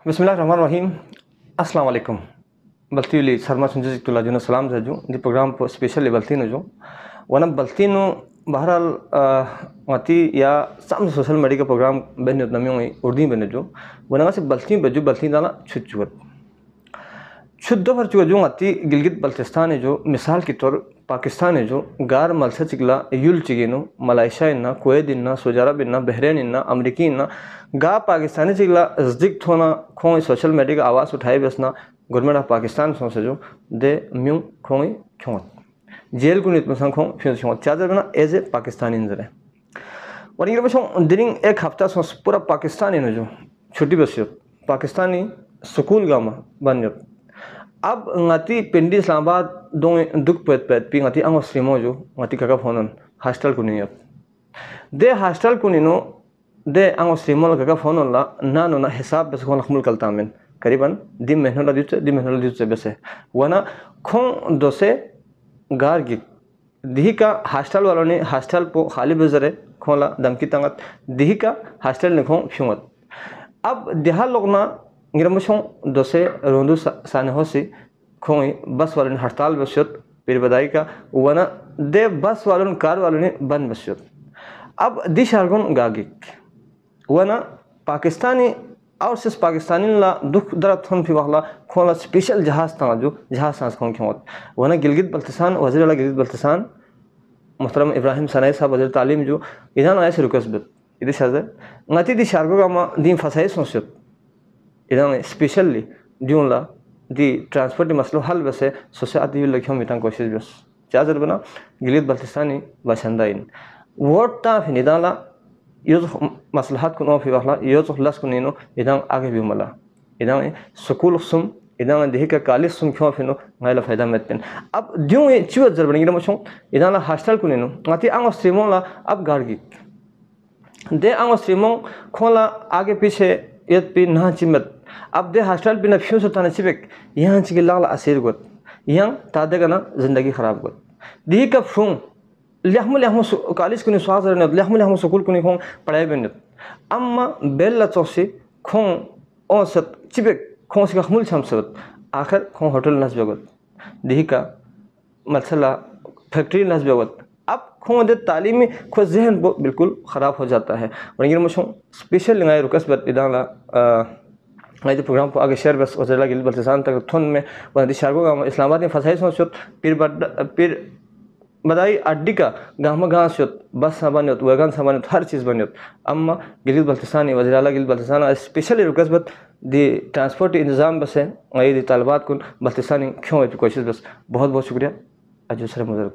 Bismillahirrahmanirrahim. Assalamu alaikum. Baltili sarma sunjik tula juna salam zaju di program po special baltino jo. Wana baltino bahral ngati ya sam social media ka program benut namyong urdi benejo. Wana ngase baltin beju baltin dala chuchuat. छुद्दो भर चुका जो आती गिलगित बल्तिस्तान है जो मिसाल के तौर पाकिस्तान है जो गार मलसा चिगला युल चिगेनो मलाइशिया इन्ना कुवैत इन्ना सऊदी अरब इन्ना बहरीन इन्ना अमेरिकी इन्ना गा पाकिस्तानी चिगला ज़िक थोना खोई सोशल मीडिया का आवाज़ उठाए बसना गवर्नमेंट ऑफ पाकिस्तान सोच जो दे म्यूं खोई क्यों जेल को नित मसां खों फिर क्यों चादर बना एज ए पाकिस्तानी इंजरे और ये बच्चों दिनिंग एक हफ्ता सोच पूरा पाकिस्तानी न जो छुट्टी बसियो पाकिस्तानी स्कूल गामा बनियो अब ngati pendi Islamabad dong duk pet pi ngati ango simo jo ngati kaka phonon hostel kuniyot de hostel kunino de ango simo kaka phonon la na no na hisab bes khon khmul kalta men kariban dim mehno la ditse bese wana khon dose gargi dihi ka hostel walo ne hostel po khali bezare khola damki tangat dihi ka hostel ne khon phungot अब देहा लोग ना गिरमशों दोसे रोंदू साने होसी खोई बस वालों ने हड़ताल बस्योत फिर बधाई का वना दे बस वालों ने कार वालों ने बंद बस्योत अब दिश आर्गोन गागिक वना पाकिस्तानी और सिर्फ पाकिस्तानी ला दुख दर्द थोन फिर वाला खोला स्पेशल जहाज ता जो जहाज सांस खों क्यों वना गिलगित बल्तिस्तान वज़ीर अला गिलगित बल्तिस्तान मुहतरम इब्राहिम सनाई साहब वज़ीर तालीम जो इधर आए से रुकस बत इधर शायद ngati di shargo ga ma din fasai sonsyot idan specially diunla di transport maslo hal base society yul lakham mitan koshis bas chazar bana gilit baltistani bashandain word ta finidala yoz maslahat kuno fi wahla yoz khlas kunino idan age bi mala idan school sum idan dehi ka college sum khyo fino ngaila faida metten ab diun e chiwa jar bani gidam chong idan la hostel kunino ngati ang streamola ab gargi दे आंगो स्ट्रीमों खोला आगे पीछे यद P ना चिमत अब दे hostel पे ना फ्यूं से ताने चिपक यहाँ चिके लाल असीर गोत यहाँ तादे का ना जिंदगी खराब गोत दी का फ्रूं लहमु कॉलेज कुनी स्वास रहने लहमु स्कूल कुनी खों पढ़ाई बने अम्मा बेल ला चौसी खों ओ सत चिपक खों से खमुल छम सत आखिर खों होटल नस बेगोत दी का मसला फैक्ट्री नस बेगोत अब खों दे तालीमी खो जहन बिल्कुल ख़राब हो जाता है और ये मुझे स्पेशल लगाए रुकस बत इदाला मैं जो प्रोग्राम को आगे शेयर बस वज़ीर गिल बल्तिस्तान तक थोन में वहाँ शारगो गाँव इस्लामाबाद में फंसाई सोचत फिर बदाई अड्डी का गाँव गाँव सोत बस सामान होत वैगन सामान होत हर चीज़ बनी होत अम्मा गिल बल्तिस्तान वज़ीर आला गिल बल्तिस्तान स्पेशली रुकस बत दी ट्रांसपोर्ट इंतज़ाम बस है दी तालबात को बल्तिस्तानी क्यों कोशिश बस बहुत बहुत शुक्रिया अजू सर मुझे